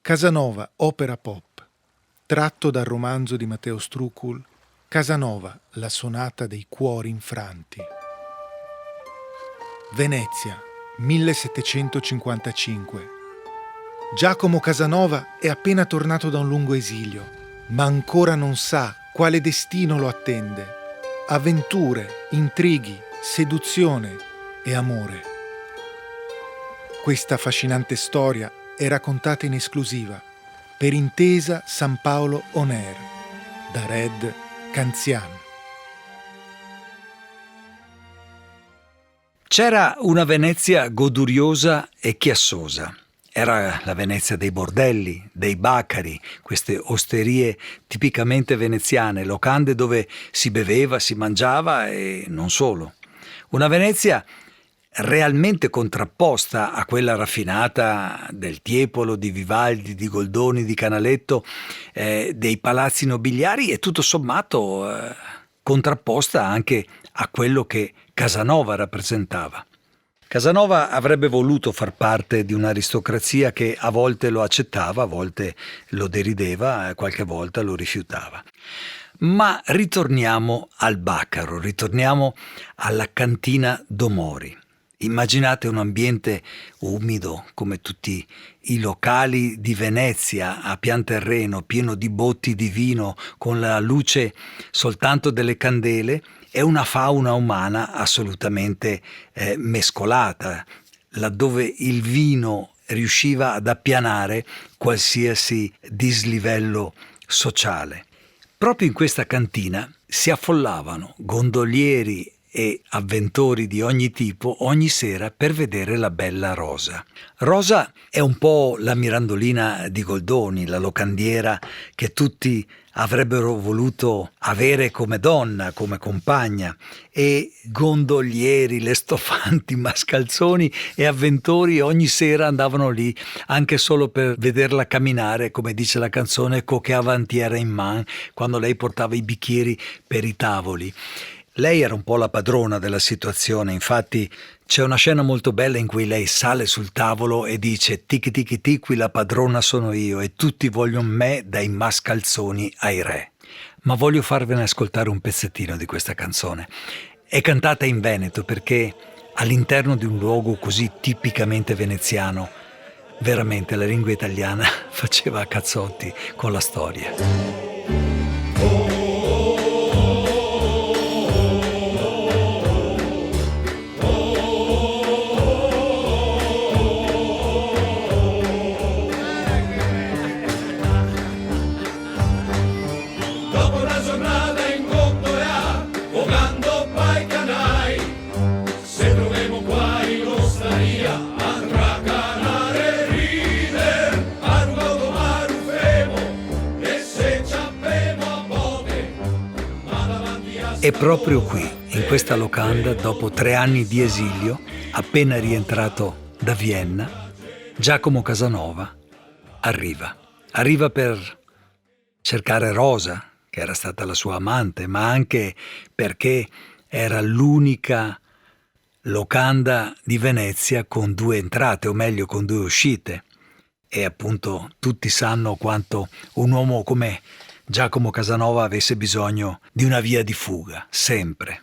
Casanova, opera pop, tratto dal romanzo di Matteo Strucul, Casanova, la sonata dei cuori infranti. Venezia, 1755. Giacomo Casanova è appena tornato da un lungo esilio, ma ancora non sa quale destino lo attende. Avventure, intrighi, seduzione e amore. Questa affascinante storia è raccontata in esclusiva per Intesa San Paolo On Air da Red Canzian. C'era una Venezia goduriosa e chiassosa. Era la Venezia dei bordelli, dei bacari, queste osterie tipicamente veneziane, locande dove si beveva, si mangiava e non solo. Una Venezia realmente contrapposta a quella raffinata del Tiepolo, di Vivaldi, di Goldoni, di Canaletto, dei palazzi nobiliari e tutto sommato contrapposta anche a quello che Casanova rappresentava. Casanova avrebbe voluto far parte di un'aristocrazia che a volte lo accettava, a volte lo derideva, qualche volta lo rifiutava. Ma ritorniamo al Baccaro, ritorniamo alla cantina d'Omori. Immaginate un ambiente umido come tutti i locali di Venezia a pianterreno, pieno di botti di vino, con la luce soltanto delle candele e una fauna umana assolutamente mescolata, laddove il vino riusciva ad appianare qualsiasi dislivello sociale. Proprio in questa cantina si affollavano gondolieri e avventori di ogni tipo ogni sera per vedere la bella Rosa. Rosa è un po' la Mirandolina di Goldoni, la locandiera che tutti avrebbero voluto avere come donna, come compagna, e gondolieri, lestofanti, mascalzoni e avventori ogni sera andavano lì anche solo per vederla camminare, come dice la canzone, coche avantiera in man, quando lei portava i bicchieri per i tavoli. Lei era un po' la padrona della situazione, infatti c'è una scena molto bella in cui lei sale sul tavolo e dice «Tiki tiki tiki, qui la padrona sono io e tutti vogliono me dai mascalzoni ai re». Ma voglio farvene ascoltare un pezzettino di questa canzone. È cantata in veneto perché all'interno di un luogo così tipicamente veneziano, veramente la lingua italiana faceva a cazzotti con la storia. E proprio qui, in questa locanda, dopo 3 anni di esilio, appena rientrato da Vienna, Giacomo Casanova arriva. Arriva per cercare Rosa, che era stata la sua amante, ma anche perché era l'unica locanda di Venezia con 2 entrate, o meglio con 2 uscite. E appunto tutti sanno quanto un uomo come Giacomo Casanova avesse bisogno di una via di fuga, sempre.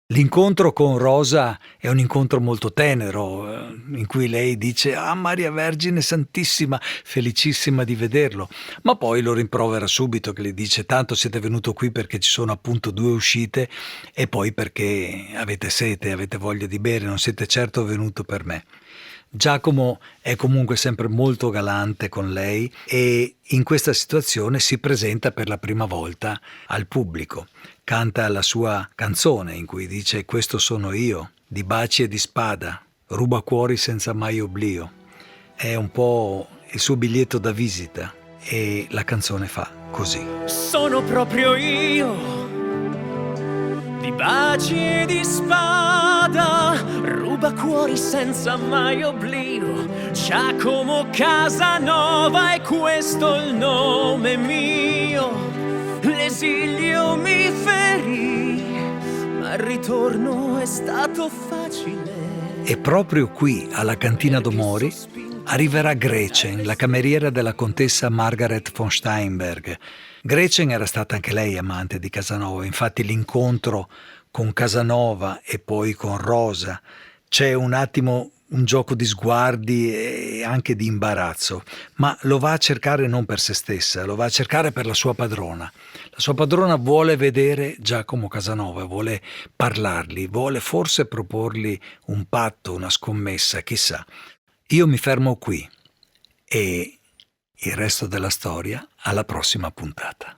L'incontro con Rosa è un incontro molto tenero, in cui lei dice «Ah, Maria Vergine Santissima, felicissima di vederlo», ma poi lo rimprovera subito, che le dice «Tanto siete venuto qui perché ci sono appunto 2 uscite e poi perché avete sete, avete voglia di bere, non siete certo venuto per me». Giacomo è comunque sempre molto galante con lei e in questa situazione si presenta per la prima volta al pubblico. Canta la sua canzone in cui dice «Questo sono io, di baci e di spada, ruba cuori senza mai oblio». È un po' il suo biglietto da visita e la canzone fa così. Sono proprio io, di baci e di spada, ruba cuori senza mai oblio, Giacomo Casanova e questo il nome mio. L'esilio mi ferì, ma il ritorno è stato facile. E proprio qui, alla cantina d'Omori, arriverà Gretchen, la cameriera della contessa Margaret von Steinberg. Gretchen era stata anche lei amante di Casanova, infatti l'incontro con Casanova e poi con Rosa c'è un attimo un gioco di sguardi e anche di imbarazzo, ma lo va a cercare non per se stessa, lo va a cercare per la sua padrona. La sua padrona vuole vedere Giacomo Casanova, vuole parlargli, vuole forse proporgli un patto, una scommessa, chissà. Io mi fermo qui e il resto della storia alla prossima puntata.